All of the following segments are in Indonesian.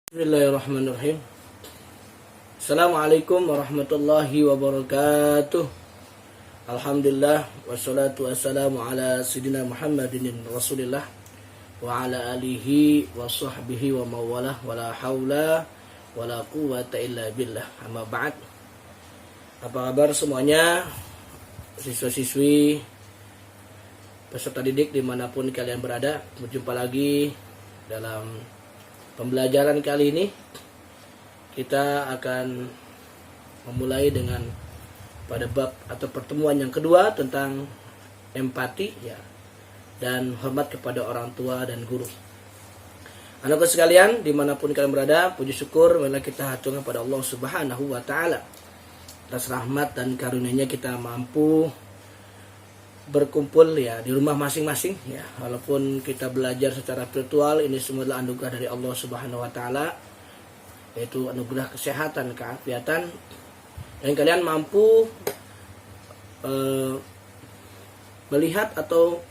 Bismillahirrahmanirrahim. Assalamualaikum warahmatullahi wabarakatuh. Alhamdulillah wassalatu wassalamu ala sayyidina Muhammadin Rasulillah wa ala alihi wa sahbihi wa mawalah wala haula wala quwata illa billah. Amma ba'd. Apa kabar semuanya, siswa-siswi, peserta didik dimanapun kalian berada? Berjumpa lagi dalam pembelajaran kali ini. Kita akan memulai dengan pada bab atau pertemuan yang kedua tentang empati ya, dan hormat kepada orang tua dan guru. Anak-anak sekalian dimanapun kalian berada, puji syukur marilah kita haturkan pada Allah Subhanahu wa Ta'ala atas rahmat dan karunia-Nya kita mampu berkumpul ya di rumah masing-masing ya. Walaupun kita belajar secara virtual, ini semua adalah anugerah dari Allah Subhanahu wa Ta'ala, yaitu anugerah kesehatan, keafiatan, dan kalian mampu melihat atau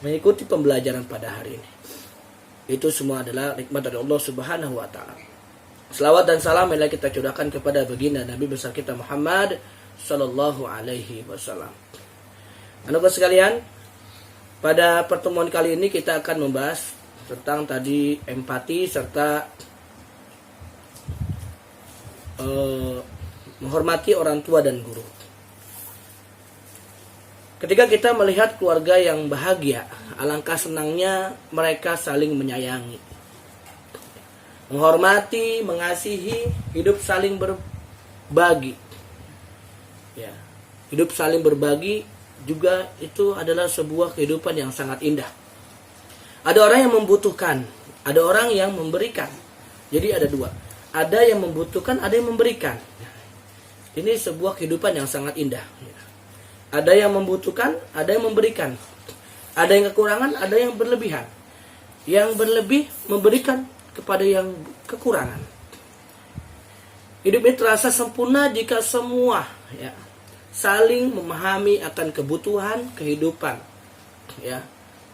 mengikuti pembelajaran pada hari ini. Itu semua adalah nikmat dari Allah Subhanahu wa Ta'ala. Selawat dan salam marilah kita curahkan kepada baginda Nabi besar kita Muhammad sallallahu alaihi wasallam. Anak-anak sekalian, pada pertemuan kali ini kita akan membahas tentang tadi empati serta menghormati orang tua dan guru. Ketika kita melihat keluarga yang bahagia, alangkah senangnya mereka saling menyayangi, menghormati, mengasihi, hidup saling berbagi. Ya, hidup saling berbagi juga itu adalah sebuah kehidupan yang sangat indah. Ada orang yang membutuhkan, ada orang yang memberikan. Jadi ada dua. Ada yang membutuhkan, ada yang memberikan. Ini sebuah kehidupan yang sangat indah. Ada yang membutuhkan, ada yang memberikan. Ada yang kekurangan, ada yang berlebihan. Yang berlebih memberikan kepada yang kekurangan. Hidup ini terasa sempurna jika semua ya saling memahami akan kebutuhan kehidupan ya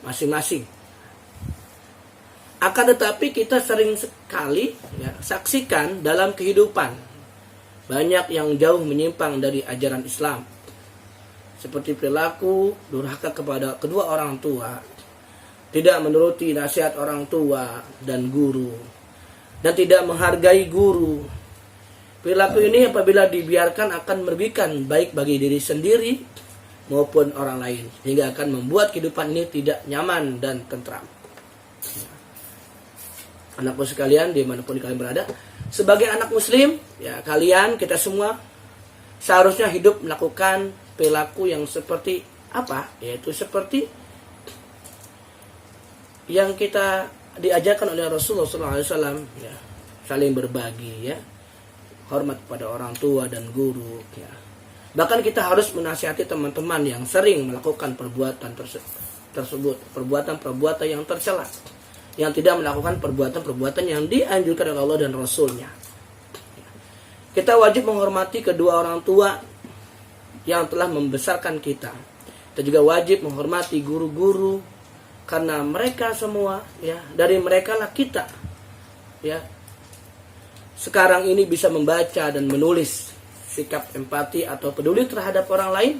masing-masing. Akan tetapi kita sering sekali ya saksikan dalam kehidupan banyak yang jauh menyimpang dari ajaran Islam, seperti perilaku durhaka kepada kedua orang tua, tidak menuruti nasihat orang tua dan guru, dan tidak menghargai guru. Perilaku ini apabila dibiarkan akan merugikan baik bagi diri sendiri maupun orang lain, sehingga akan membuat kehidupan ini tidak nyaman dan tentram. Anakku sekalian dimanapun kalian berada, sebagai anak muslim ya, kalian, kita semua seharusnya hidup melakukan perilaku yang seperti apa? Yaitu seperti yang kita diajarkan oleh Rasulullah SAW ya, saling berbagi ya, hormat kepada orang tua dan guru ya. Bahkan kita harus menasihati teman-teman yang sering melakukan perbuatan tersebut, perbuatan-perbuatan yang tercela, yang tidak melakukan perbuatan-perbuatan yang dianjurkan oleh Allah dan Rasulnya. Kita wajib menghormati kedua orang tua yang telah membesarkan kita. Kita juga wajib menghormati guru-guru, karena mereka semua ya, dari mereka lah kita ya sekarang ini bisa membaca dan menulis. Sikap empati atau peduli terhadap orang lain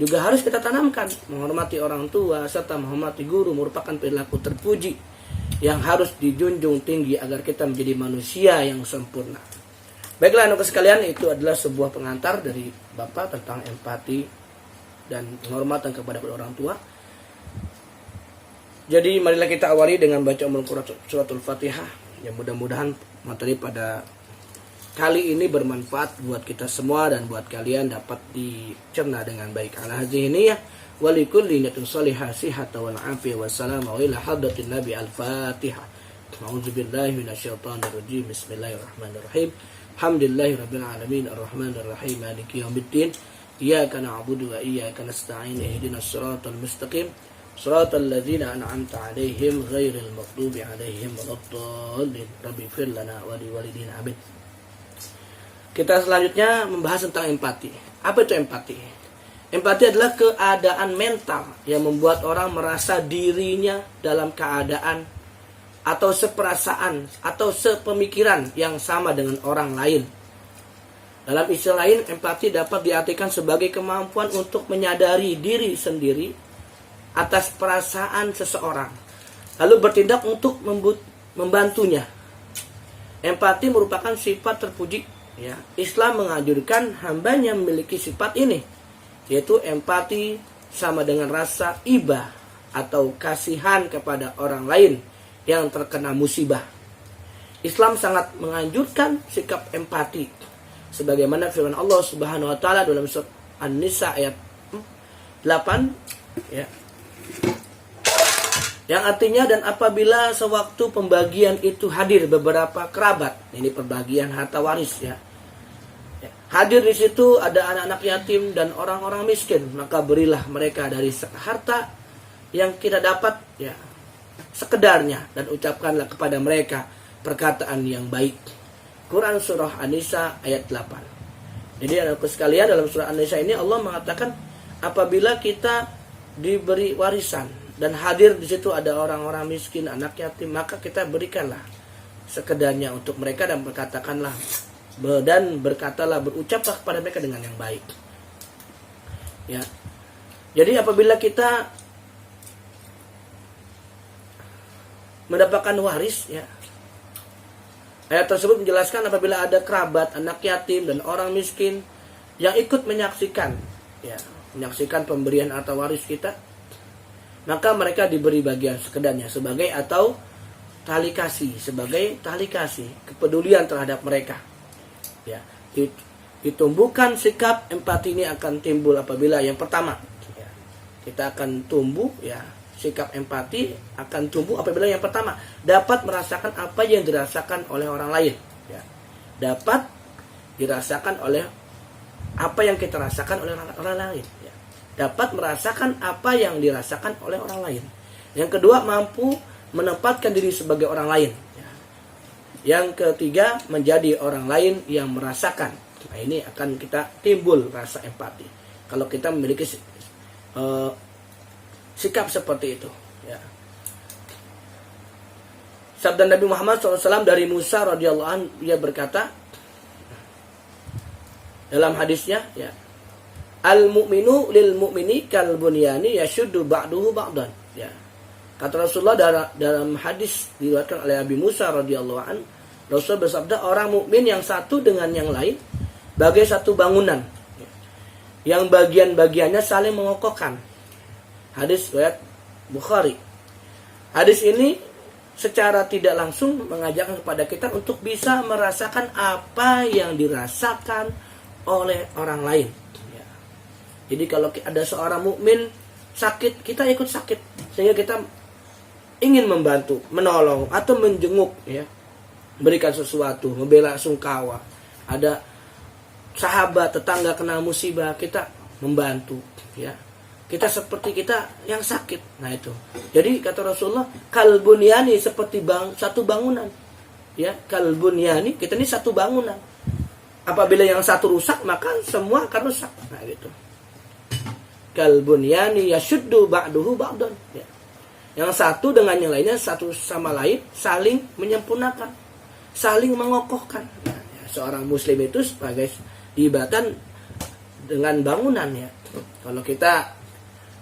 juga harus kita tanamkan. Menghormati orang tua serta menghormati guru merupakan perilaku terpuji yang harus dijunjung tinggi agar kita menjadi manusia yang sempurna. Baiklah anak sekalian, itu adalah sebuah pengantar dari Bapak tentang empati dan penghormatan kepada orang tua. Jadi marilah kita awali dengan baca suratul Fatihah. Ya, mudah-mudahan materi pada kali ini bermanfaat buat kita semua dan buat kalian dapat dicerna dengan baik. Ala hadhihi ya wa likulli niyatin shalihah sihhatan wal afiyah wassalamu ila hadratin nabi al-Fatihah. A'udzubillahi minasyaitonir rajim. Bismillahirrahmanirrahim. Alhamdulillahirabbil alamin arrahmanir rahim maliki yaumiddin. Iyyaka na'budu wa iyyaka nasta'in ihdinas siratal mustaqim صراط الذين أنعمت عليهم غير المغضوب عليهم ولا الضالين رب اغفر لنا ولوالدينا آمين. Kita selanjutnya membahas tentang empati. Apa itu empati? Empati adalah keadaan mental yang membuat orang merasa dirinya dalam keadaan atau seperasaan atau sepemikiran yang sama dengan orang lain. Dalam istilah lain, empati dapat diartikan sebagai kemampuan untuk menyadari diri sendiri atas perasaan seseorang, lalu bertindak untuk membantunya. Empati merupakan sifat terpuji. Ya, Islam menganjurkan hambanya memiliki sifat ini, yaitu empati sama dengan rasa iba atau kasihan kepada orang lain yang terkena musibah. Islam sangat menganjurkan sikap empati, sebagaimana firman Allah Subhanahu wa taala dalam surat An-Nisa ayat 8, ya. Yang artinya, dan apabila sewaktu pembagian itu hadir beberapa kerabat, ini pembagian harta waris, ya. Hadir di situ ada anak-anak yatim dan orang-orang miskin, maka berilah mereka dari harta yang kita dapat, ya, sekedarnya, dan ucapkanlah kepada mereka perkataan yang baik. Quran surah An-Nisa ayat 8. Jadi anak-anakku sekalian, dalam surah An-Nisa ini Allah mengatakan apabila kita diberi warisan dan hadir di situ ada orang-orang miskin, anak yatim, maka kita berikanlah sekedarnya untuk mereka dan berucaplah kepada mereka dengan yang baik. Ya. Jadi apabila kita mendapatkan waris, ya, ayat tersebut menjelaskan apabila ada kerabat, anak yatim dan orang miskin yang ikut menyaksikan, ya, menyaksikan pemberian harta waris kita, maka mereka diberi bagian sekedarnya sebagai tali kasih, kepedulian terhadap mereka. Ya, ditumbuhkan sikap empati ini akan timbul apabila yang pertama, ya, kita akan tumbuh, ya, sikap empati akan tumbuh apabila yang pertama dapat merasakan apa yang dirasakan oleh orang lain, ya. Dapat dirasakan oleh apa yang kita rasakan oleh orang lain, ya. Dapat merasakan apa yang dirasakan oleh orang lain. Yang kedua, mampu menempatkan diri sebagai orang lain, ya. Yang ketiga, menjadi orang lain yang merasakan. Nah, ini akan kita timbul rasa empati kalau kita memiliki sikap seperti itu, ya. Sabda Nabi Muhammad SAW dari Musa radhiyallahu anhu, dia berkata dalam hadisnya, ya, al-mu'minu lil mu'mini kal bunyani yashuddu ba'duhu ba'dan, ya. Kata Rasulullah dalam hadis diriwayatkan oleh Abi Musa radhiyallahu anhu, Rasul bersabda, orang mukmin yang satu dengan yang lain bagai satu bangunan, ya, yang bagian-bagiannya saling mengokohkan. Hadis riwayat Bukhari. Hadis ini secara tidak langsung mengajarkan kepada kita untuk bisa merasakan apa yang dirasakan oleh orang lain, ya. Jadi kalau ada seorang mukmin sakit, kita ikut sakit, sehingga kita ingin membantu, menolong atau menjenguk, ya, berikan sesuatu, membela sungkawa. Ada sahabat, tetangga kena musibah, kita membantu, ya. Kita seperti kita yang sakit. Nah itu. Jadi kata Rasulullah, kalbunyani, seperti satu bangunan. Ya, kalbunyani, kita ini satu bangunan. Apabila yang satu rusak, maka semua akan rusak. Nah gitu. Kalbunyani yashuddu ba'duhu ba'dan. Ya. Yang satu dengan yang lainnya, satu sama lain saling menyempurnakan, saling mengokohkan. Nah, ya, seorang muslim itu sebagai ibatan dengan bangunan, ya. Kalau kita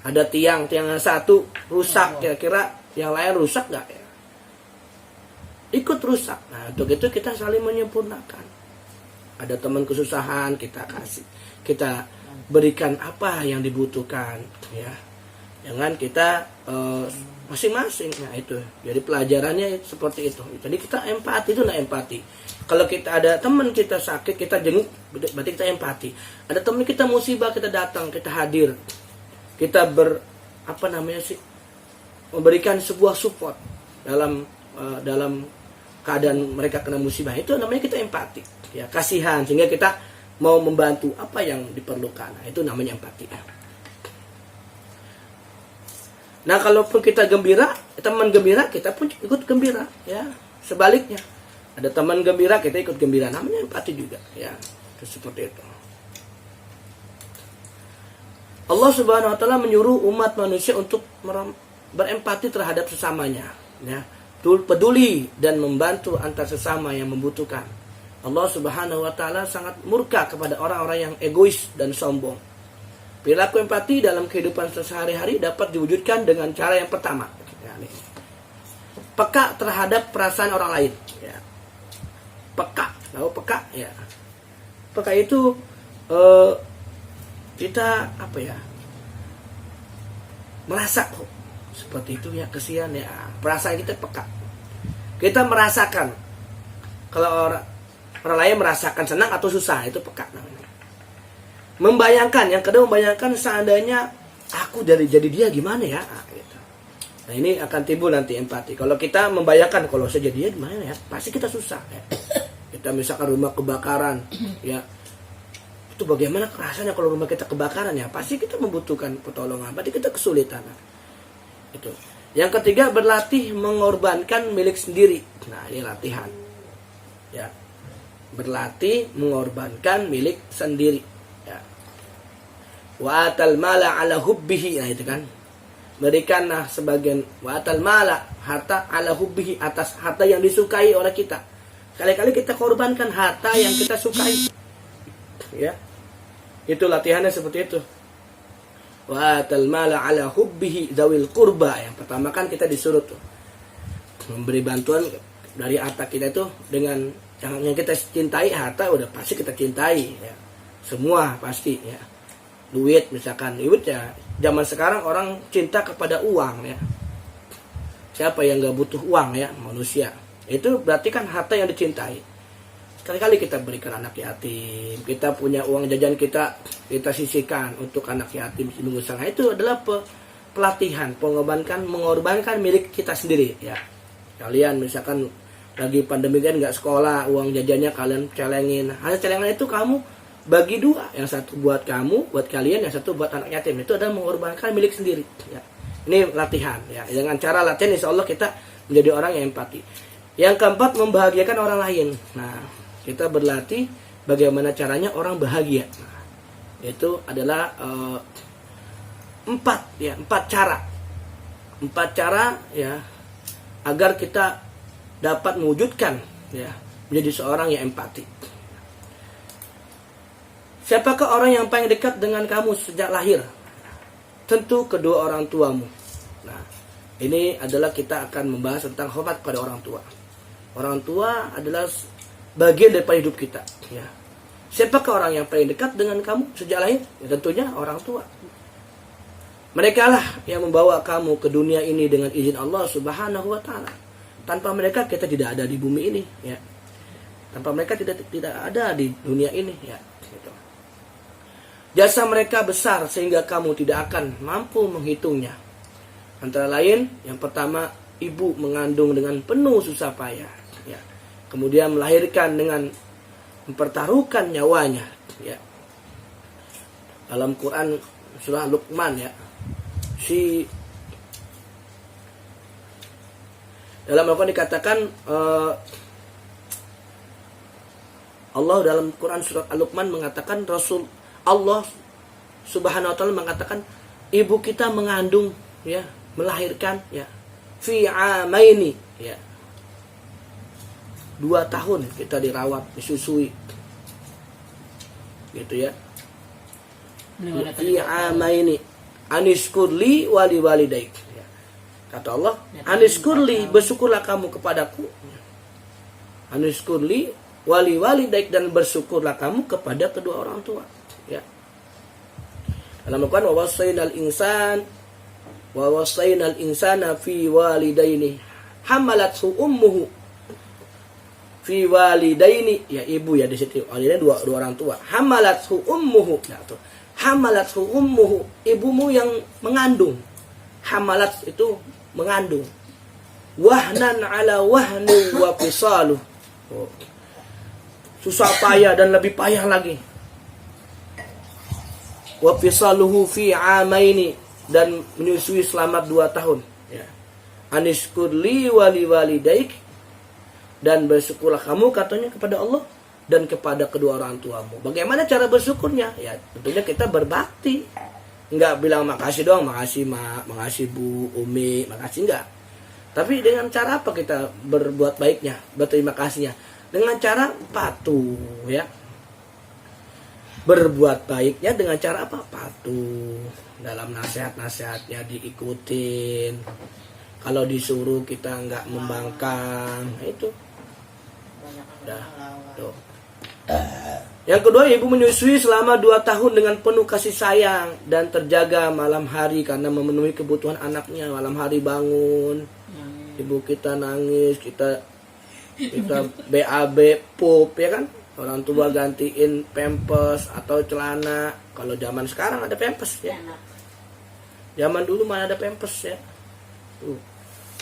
ada tiang yang satu rusak, kira-kira yang lain rusak nggak, ya? Ikut rusak. Nah untuk itu kita saling menyempurnakan. Ada teman kesusahan, kita kasih, kita berikan apa yang dibutuhkan, ya. Jangan kita masing-masing. Nah itu. Jadi pelajarannya seperti itu. Jadi kita empati, itu empati. Kalau kita ada teman kita sakit, kita jenguk, berarti kita empati. Ada teman kita musibah, kita datang, kita hadir. Kita memberikan sebuah support dalam keadaan mereka kena musibah. Itu namanya kita empati, ya, kasihan, sehingga kita mau membantu apa yang diperlukan. Nah, itu namanya empati. Nah, kalaupun kita gembira, teman gembira, kita pun ikut gembira, ya. Sebaliknya, ada teman gembira, kita ikut gembira, namanya empati juga, ya. Itu seperti itu. Allah Subhanahu wa taala menyuruh umat manusia untuk berempati terhadap sesamanya, ya. peduli dan membantu antar sesama yang membutuhkan. Allah Subhanahu wa taala sangat murka kepada orang-orang yang egois dan sombong. Perilaku empati dalam kehidupan sehari-hari dapat diwujudkan dengan cara yang pertama, peka terhadap perasaan orang lain. Ya. Peka, tahu peka? Ya. Peka itu kita merasa kok seperti itu ya, kesian ya, perasaan kita peka. Kita merasakan kalau orang lain merasakan senang atau susah, itu peka namanya. Membayangkan, yang kedua membayangkan seandainya aku jadi dia gimana ya, gitu. Nah ini akan timbul nanti empati. Kalau kita membayangkan kalau saya jadi dia gimana ya, pasti kita susah ya. Kita misalkan rumah kebakaran ya, itu bagaimana rasanya kalau rumah kita kebakaran ya, pasti kita membutuhkan pertolongan, berarti kita kesulitan. Itu. Yang ketiga, berlatih mengorbankan milik sendiri. Nah ini latihan ya, berlatih mengorbankan milik sendiri ya. Wa atal mala ala hubbihi, nah itu kan, berikanlah sebagian, wa atal mala, harta, ala hubbihi, atas harta yang disukai oleh kita. Kali-kali kita korbankan harta yang kita sukai ya. Itu latihannya seperti itu. Wa atal mala ala hubbihi zawil qurba. Yang pertama kan kita disuruh tuh memberi bantuan dari harta kita itu dengan yang kita cintai. Harta udah pasti kita cintai ya. Semua pasti ya. Duit misalkan, duit ya. Zaman sekarang orang cinta kepada uang ya. Siapa yang gak butuh uang ya, manusia. Itu berarti kan harta yang dicintai. Kali-kali kita berikan anak yatim, kita punya uang jajan kita sisihkan untuk anak yatim minggu setengah. Itu adalah pelatihan, mengorbankan milik kita sendiri ya. Kalian misalkan lagi pandemi kan nggak sekolah, uang jajannya kalian celengin. Hasil celengan itu kamu bagi dua, yang satu buat kamu, buat kalian, yang satu buat anak yatim. Itu adalah mengorbankan milik sendiri ya. Ini latihan ya. Dengan cara latihan insya Allah kita menjadi orang yang empati. Yang keempat, membahagiakan orang lain. Nah, kita berlatih bagaimana caranya orang bahagia. Nah, itu adalah empat cara ya, agar kita dapat mewujudkan ya, menjadi seorang yang empati. Siapakah orang yang paling dekat dengan kamu sejak lahir? Tentu kedua orang tuamu. Nah, ini adalah kita akan membahas tentang hormat pada orang tua. Orang tua adalah bagian daripada hidup kita ya. Siapakah orang yang paling dekat dengan kamu sejak lahir? Ya, tentunya orang tua. Mereka lah yang membawa kamu ke dunia ini dengan izin Allah Subhanahu wa taala. Tanpa mereka kita tidak ada di bumi ini ya. Tanpa mereka tidak ada di dunia ini ya. Gitu. Jasa mereka besar sehingga kamu tidak akan mampu menghitungnya. Antara lain, yang pertama, ibu mengandung dengan penuh susah payah ya. Kemudian melahirkan dengan mempertaruhkan nyawanya ya. Dalam Quran surah Luqman ya, dalam Al-Quran dikatakan Allah dalam Quran surat Al-Luqman mengatakan, Rasul Allah Subhanahu wa taala mengatakan ibu kita mengandung ya, melahirkan ya, fi amaini ya, 2 tahun kita dirawat, disusui gitu ya. Fi amaini aniskurli wali walidaik ya. Kata Allah, aniskurli, bersyukurlah kamu kepadaku, aniskurli wali walidaik, dan bersyukurlah kamu kepada kedua orang tua ya. Dalam Al-Quran, wa wasainal insana fi walidaini hamalathu ummuhu fi walidaini ya, ibu ya di situ. Walidaini dua orang tua. Hamalathu ummuhu. Nah, tuh. Hamalathu ummuhu, ibumu yang mengandung. Hamalat itu mengandung. Wahnan ala wahni wa fisaluh. Oh. Susah payah dan lebih payah lagi. Wa fisaluhu fi amaini, dan menyusui selama 2 tahun ya. Aniskurli wali walidaik, dan bersyukurlah kamu katanya kepada Allah dan kepada kedua orang tuamu. Bagaimana cara bersyukurnya? Ya tentunya kita berbakti. Enggak bilang makasih doang, makasih mak, makasih bu, umi, makasih, enggak. Tapi dengan cara apa kita berbuat baiknya, berterima kasihnya? Dengan cara patuh, ya. Berbuat baiknya dengan cara apa? Patuh. Dalam nasihat-nasihatnya diikutin. Kalau disuruh kita nggak membangkang, itu. Dah, tuh. Yang kedua, ibu menyusui selama 2 tahun dengan penuh kasih sayang dan terjaga malam hari karena memenuhi kebutuhan anaknya. Malam hari bangun, ibu kita nangis, kita BAB pup, ya kan? Orang tua gantiin pampers atau celana. Kalau zaman sekarang ada pampers, ya. Zaman dulu mana ada pampers, ya. Tuh.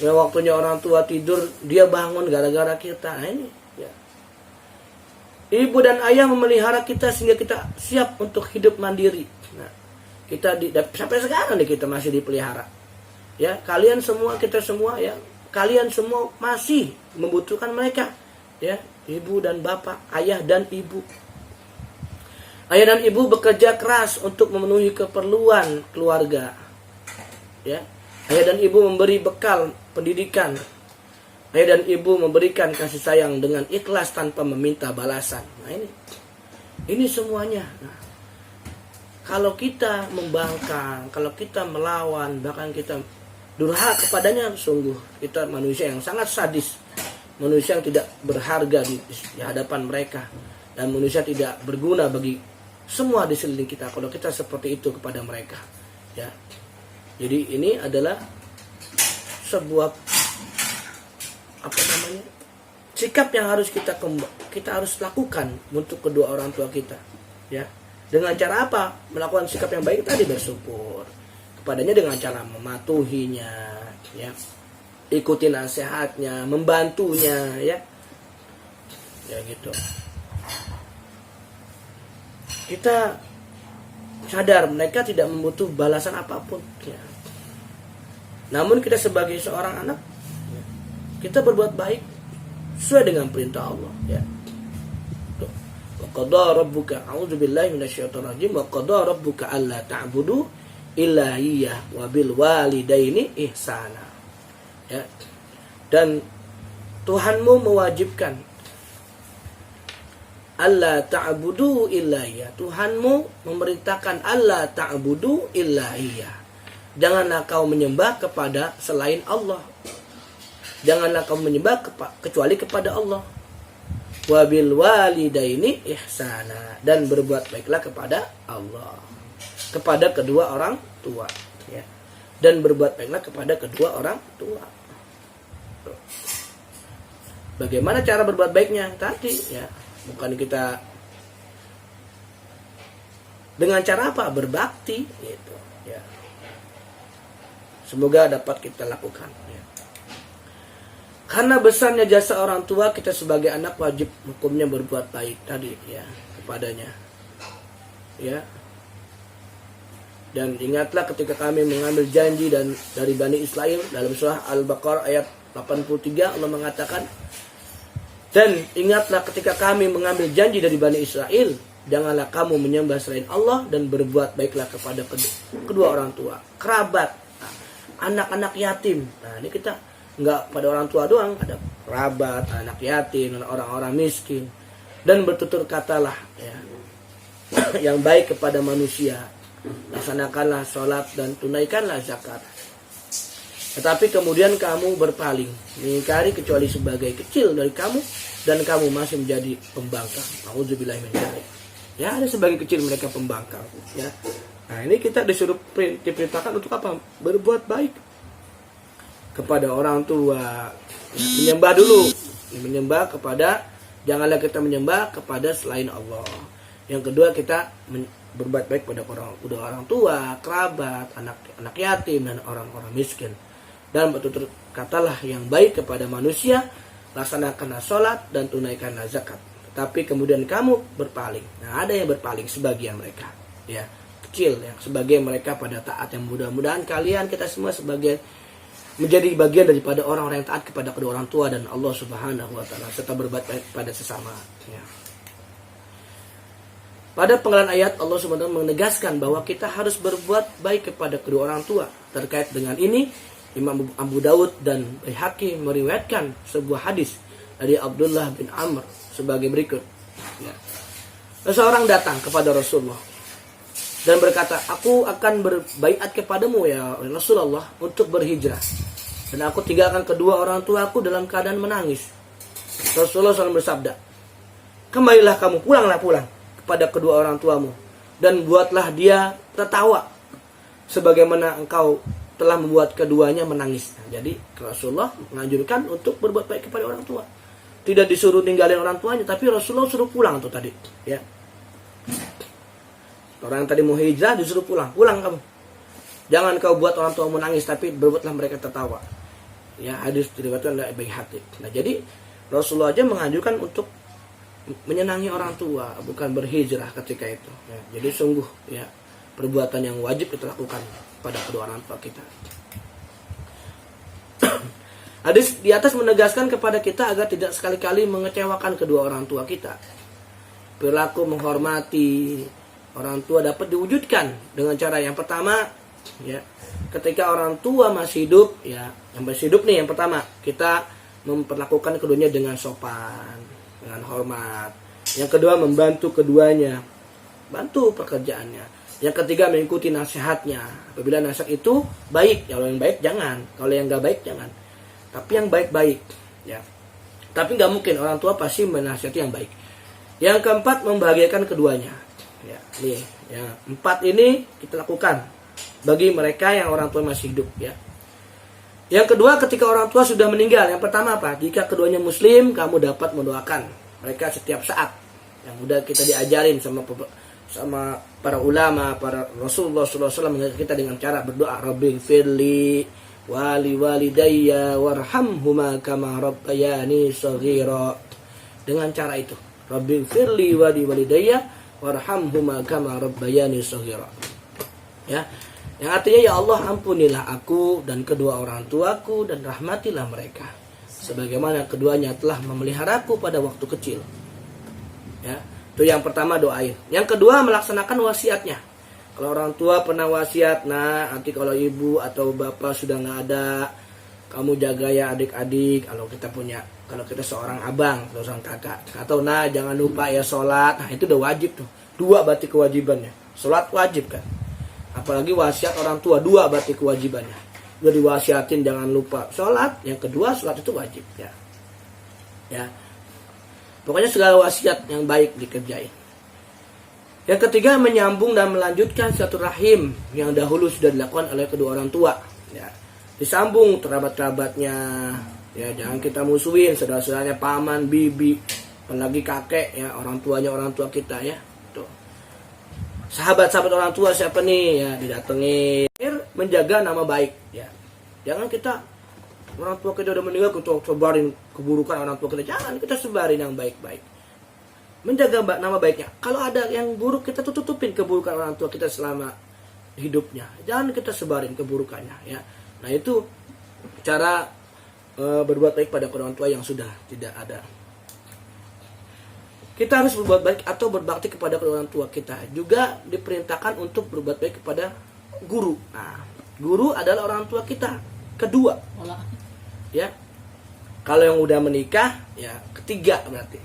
Ya, waktunya orang tua tidur, dia bangun gara-gara kita. Nah, ini, ya. Ibu dan ayah memelihara kita sehingga kita siap untuk hidup mandiri. Nah, sampai sekarang nih kita masih dipelihara. Ya, kalian semua, kita semua, ya, kalian semua masih membutuhkan mereka. Ya, ibu dan bapak, ayah dan ibu. Ayah dan ibu bekerja keras untuk memenuhi keperluan keluarga. Ya, ayah dan ibu memberi bekal pendidikan. Ayah dan ibu memberikan kasih sayang dengan ikhlas tanpa meminta balasan. Nah, ini semuanya. Nah, kalau kita membangkang, kalau kita melawan, bahkan kita durhaka kepadanya, sungguh kita manusia yang sangat sadis, manusia yang tidak berharga di hadapan mereka, dan manusia tidak berguna bagi semua di sekeliling kita kalau kita seperti itu kepada mereka. Ya, jadi ini adalah sebuah sikap yang harus kita harus lakukan untuk kedua orang tua kita, ya. Dengan cara apa? Melakukan sikap yang baik tadi, bersyukur kepadanya dengan cara mematuhinya, ya. Ikuti nasihatnya, membantunya, ya. Ya gitu. Kita sadar mereka tidak membutuh balasan apapun, ya. Namun kita sebagai seorang anak, kita berbuat baik sesuai dengan perintah Allah, ya. Wa qada rabbuka, a'udzubillahi minasyaitonir rajim, wa qada rabbuka alla ta'budu illa iyyah wa bil walidaini ihsana. Ya. Dan Tuhanmu mewajibkan alla ta'budu illa iyyah. Tuhanmu memerintahkan alla ta'budu illa iyyah. Janganlah kau menyembah kepada selain Allah. Janganlah kamu menyembah kecuali kepada Allah. Wabil walidaini ihsana, dan berbuat baiklah kepada Allah, kepada kedua orang tua, ya. Dan berbuat baiklah kepada kedua orang tua. Bagaimana cara berbuat baiknya tadi, ya? Bukan kita dengan cara apa? Berbakti, gitu, ya. Semoga dapat kita lakukan, ya. Karena besarnya jasa orang tua, kita sebagai anak wajib hukumnya berbuat baik tadi, ya, kepadanya, ya. Dan ingatlah ketika kami mengambil janji dari Bani Israel dalam surah Al-Baqarah ayat 83, Allah mengatakan, dan ingatlah ketika kami mengambil janji dari Bani Israel, janganlah kamu menyembah selain Allah dan berbuat baiklah kepada kedua orang tua, kerabat, anak-anak yatim. Nah, ini kita nggak pada orang tua doang, ada kerabat, anak yatim, orang-orang miskin. Dan bertutur katalah, ya, yang baik kepada manusia, laksanakanlah sholat dan tunaikanlah zakat. Tetapi kemudian kamu berpaling, mengingkari kecuali sebagai kecil dari kamu, dan kamu masih menjadi pembangkang. Auzubillahi min dzalik. Ya, ada sebagai kecil mereka pembangkang, ya. Nah, ini kita diperintahkan untuk apa? Berbuat baik kepada orang tua. Menyembah dulu, menyembah kepada, janganlah kita menyembah kepada selain Allah. Yang kedua, kita berbuat baik pada orang tua, kerabat, anak yatim, dan orang-orang miskin. Dan bertutur katalah yang baik kepada manusia, laksanakanlah sholat dan tunaikanlah zakat. Tapi kemudian kamu berpaling. Nah, ada yang berpaling, sebagian mereka, ya, kecil, ya, sebagian mereka pada taat. Yang mudah-mudahan kalian, kita semua sebagian menjadi bagian daripada orang-orang yang taat kepada kedua orang tua dan Allah Subhanahu wa taala, serta berbuat baik pada sesama, ya. Pada penggalan ayat, Allah Subhanahu wa taala menegaskan bahwa kita harus berbuat baik kepada kedua orang tua. Terkait dengan ini, Imam Abu Daud dan Baihaqi meriwayatkan sebuah hadis dari Abdullah bin Amr sebagai berikut. Ya. Seseorang datang kepada Rasulullah dan berkata, aku akan berbaiat kepadamu ya Rasulullah untuk berhijrah. Dan aku tinggalkan kedua orang tuaku dalam keadaan menangis. Rasulullah SAW bersabda, kembalilah kamu, pulang kepada kedua orang tuamu. Dan buatlah dia tertawa, sebagaimana engkau telah membuat keduanya menangis. Nah, jadi Rasulullah menganjurkan untuk berbuat baik kepada orang tua. Tidak disuruh tinggalin orang tuanya, tapi Rasulullah suruh pulang tuh tadi. Ya. Orang yang tadi mau hijrah disuruh pulang kamu. Jangan kau buat orang tua menangis, tapi berbuatlah mereka tertawa. Ya, hadis diriwayatkan oleh Baihaqi. Nah, jadi Rasulullah aja menganjurkan untuk menyenangi orang tua, bukan berhijrah ketika itu. Ya, jadi sungguh ya perbuatan yang wajib kita lakukan pada kedua orang tua kita. Hadis di atas menegaskan kepada kita agar tidak sekali-kali mengecewakan kedua orang tua kita. Perilaku menghormati orang tua dapat diwujudkan dengan cara yang pertama, ya, ketika orang tua masih hidup, ya, yang masih hidup nih yang pertama, kita memperlakukan keduanya dengan sopan, dengan hormat. Yang kedua, membantu keduanya, bantu pekerjaannya. Yang ketiga, mengikuti nasihatnya. Apabila nasihat itu baik, kalau yang baik jangan, kalau yang nggak baik jangan. Tapi yang baik-baik, ya. Tapi nggak mungkin orang tua pasti menasihati yang baik. Yang keempat, membahagiakan keduanya. Ya, nih, ya, 4 ini kita lakukan bagi mereka yang orang tua masih hidup, ya. Yang kedua, ketika orang tua sudah meninggal, yang pertama apa? Jika keduanya muslim, kamu dapat mendoakan mereka setiap saat. Yang udah kita diajarin sama para ulama, para Rasulullah SAW mengajar kita dengan cara berdoa, Rabbighfirli wali walidayya warhamhuma kama rabbayani shaghira. Dengan cara itu, Rabbighfirli wali walidayya warhamhuma kama rabbayani shaghira. Ya. Yang artinya, ya Allah, ampunilah aku dan kedua orang tuaku dan rahmatilah mereka sebagaimana keduanya telah memeliharaku pada waktu kecil. Ya, itu yang pertama, doain. Yang kedua, melaksanakan wasiatnya. Kalau orang tua pernah wasiat, nah nanti kalau ibu atau bapak sudah nggak ada, kamu jaga ya adik-adik. Kalau kita seorang abang atau seorang kakak, atau nah jangan lupa ya sholat. Nah itu udah wajib tuh. 2 berarti kewajibannya. Sholat wajib kan. Apalagi wasiat orang tua, 2 berarti kewajibannya. Udah diwasiatin jangan lupa sholat. Yang kedua, sholat itu wajib, ya. Ya. Pokoknya segala wasiat yang baik dikerjain. Yang ketiga, menyambung dan melanjutkan silaturahim yang dahulu sudah dilakukan oleh kedua orang tua. Ya. Disambung kerabat-kerabatnya. Ya, jangan kita musuhin saudara-saudaranya, paman, bibi, apalagi kakek, ya, orang tuanya orang tua kita, ya. Tuh. Sahabat-sahabat orang tua siapa nih? Ya, didatengin. Menjaga nama baik, ya. Jangan kita orang tua kita udah meninggal kita sebarin keburukan orang tua kita. Jangan, kita sebarin yang baik-baik. Menjaga nama baiknya. Kalau ada yang buruk, kita tutupin keburukan orang tua kita selama hidupnya. Jangan kita sebarin keburukannya, ya. Nah, itu cara berbuat baik pada orang tua yang sudah tidak ada. Kita harus berbuat baik atau berbakti kepada orang tua kita. Juga diperintahkan untuk berbuat baik kepada guru. Nah, guru adalah orang tua kita kedua. Ya. Kalau yang udah menikah, ya ketiga berarti.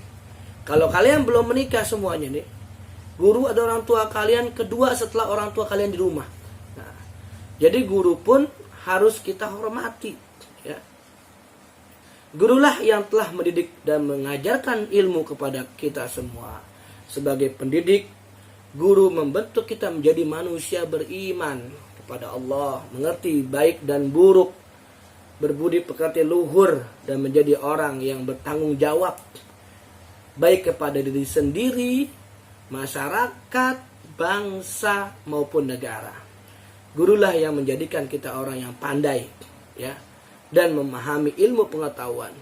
Kalau kalian belum menikah semuanya nih, guru adalah orang tua kalian kedua setelah orang tua kalian di rumah. Nah, jadi guru pun harus kita hormati, ya. Gurulah yang telah mendidik dan mengajarkan ilmu kepada kita semua. Sebagai pendidik, guru membentuk kita menjadi manusia beriman kepada Allah, mengerti baik dan buruk, berbudi pekerti luhur, dan menjadi orang yang bertanggung jawab baik kepada diri sendiri, masyarakat, bangsa maupun negara. Gurulah yang menjadikan kita orang yang pandai, ya, dan memahami ilmu pengetahuan.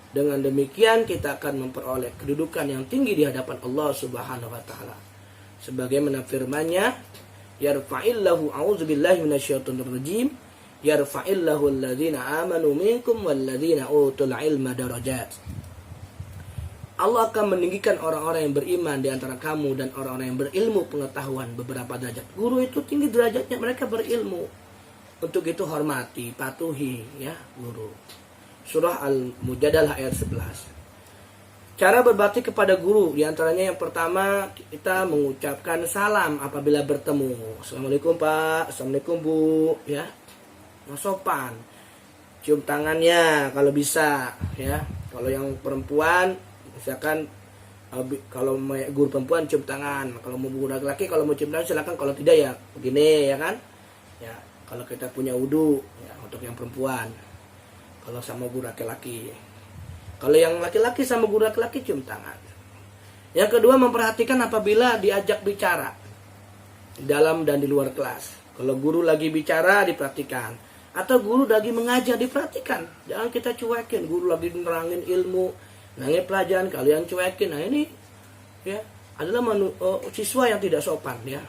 Dengan demikian kita akan memperoleh kedudukan yang tinggi di hadapan Allah Subhanahu wa taala. Sebagaimana firman-Nya, yarfa'illahu a'udzubillahi minasyaitonir rajim, yarfa'illahu alladhina amanu minkum walladzina utul ilma darajat. Allah akan meninggikan orang-orang yang beriman di antara kamu dan orang-orang yang berilmu pengetahuan beberapa derajat. Guru itu tinggi derajatnya, mereka berilmu. Untuk itu hormati, patuhi ya guru. Surah Al-Mujadalah ayat 11. Cara berbakti kepada guru, diantaranya yang pertama kita mengucapkan salam apabila bertemu. Assalamualaikum Pak, Assalamualaikum Bu, ya, yang sopan. Cium tangannya kalau bisa, ya. Kalau yang perempuan, misalkan kalau guru perempuan cium tangan, kalau mau guru laki-laki kalau mau cium tangan silakan, kalau tidak ya begini, ya kan? Ya, kalau kita punya wudu, ya untuk yang perempuan. Kalau sama guru laki-laki. Kalau yang laki-laki sama guru laki-laki cium tangan. Yang kedua, memperhatikan apabila diajak bicara di dalam dan di luar kelas. Kalau guru lagi bicara diperhatikan, atau guru lagi mengajar diperhatikan. Jangan kita cuekin, guru lagi nerangin ilmu, nerangin pelajaran kalian cuekin. Nah ini ya adalah siswa yang tidak sopan ya.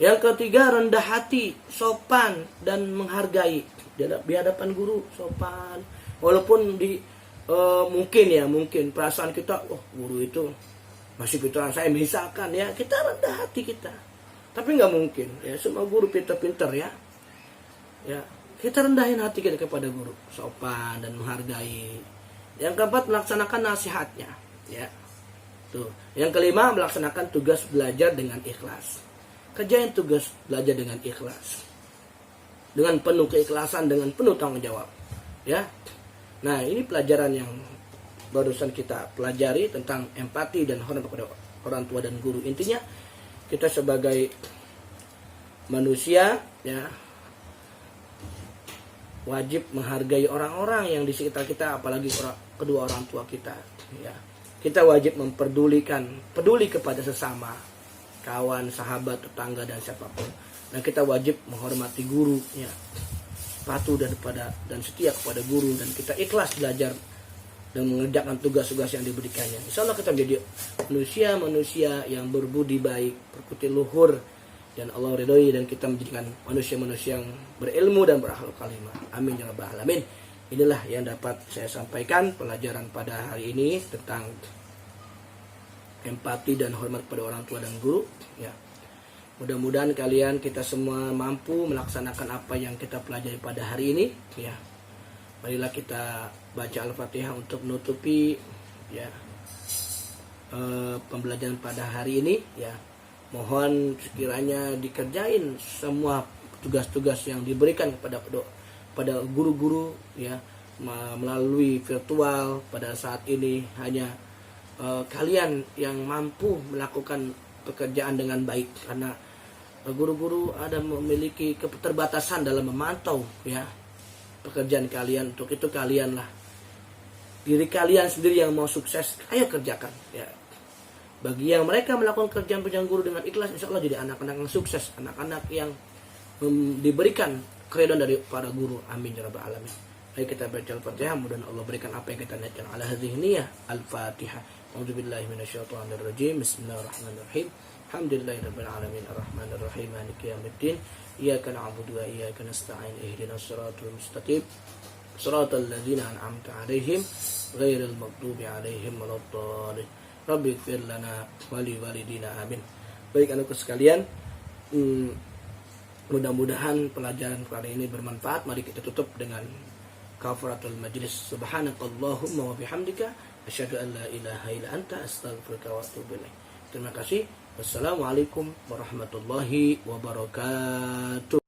Yang ketiga, rendah hati, sopan dan menghargai di hadapan guru, sopan. Walaupun mungkin perasaan kita, guru itu masih pintar saya misalkan ya, kita rendah hati kita. Tapi nggak mungkin ya, semua guru pintar-pintar ya. Ya, kita rendahin hati kita kepada guru, sopan dan menghargai. Yang keempat, melaksanakan nasihatnya ya. Tuh. Yang kelima, melaksanakan tugas belajar dengan ikhlas. Kerjain tugas belajar dengan ikhlas. Dengan penuh keikhlasan, dengan penuh tanggung jawab. Ya. Nah, ini pelajaran yang barusan kita pelajari tentang empati dan hormat kepada orang tua dan guru. Intinya kita sebagai manusia ya wajib menghargai orang-orang yang di sekitar kita, apalagi kedua orang tua kita ya. Kita wajib peduli kepada sesama, kawan, sahabat, tetangga dan siapapun. Dan kita wajib menghormati guru ya. Patuh dan setia kepada guru, dan kita ikhlas belajar dan mengerjakan tugas-tugas yang diberikannya. Insya Allah kita menjadi manusia yang berbudi baik, berkutil luhur, dan Allah ridhoi, dan kita menjadikan manusia-manusia yang berilmu dan berakhlak karimah. Amin ya rabbal alamin. Inilah yang dapat saya sampaikan pelajaran pada hari ini tentang empati dan hormat pada orang tua dan guru ya. Mudah-mudahan kita semua mampu melaksanakan apa yang kita pelajari pada hari ini ya. Marilah kita baca Al-Fatihah untuk menutupi ya pembelajaran pada hari ini ya. Mohon sekiranya dikerjain semua tugas-tugas yang diberikan pada guru-guru ya melalui virtual pada saat ini. Hanya kalian yang mampu melakukan pekerjaan dengan baik, karena guru-guru ada memiliki keterbatasan dalam memantau ya pekerjaan kalian. Untuk itu kalianlah, diri kalian sendiri yang mau sukses, ayo kerjakan ya. Bagi yang mereka melakukan kerjaan guru dengan ikhlas, insya Allah jadi anak-anak yang sukses, anak-anak yang diberikan keridhaan dari para guru. Amin ya rabbal alamin. Ayo kita baca Al-Fatihah, mudah-mudahan Allah berikan apa yang kita niatkan. Ala hadhihi niyah Al-Fatihah. A'udzubillahi minasyaitonirrajim. Bismillahirrahmanirrahim. Alhamdulillahirabbil alamin, arrahmanir rahim, maliki yaumiddin. Iyyaka na'budu wa iyyaka nasta'in. Ihdinas siratal mustaqim. Siratal ladzina an'amta 'alaihim ghairil maghdubi 'alaihim waladdallin. Rabbighfir lana wa li walidina. Amin. Baik anak-anakku sekalian, mudah-mudahan pelajaran kali ini bermanfaat. Mari kita tutup dengan kafaratul majlis. Subhanakallahumma wa bihamdika asyhadu an la ilaha illa anta astaghfiruka wa atubu ilaik. Terima kasih. Wassalamualaikum warahmatullahi wabarakatuh.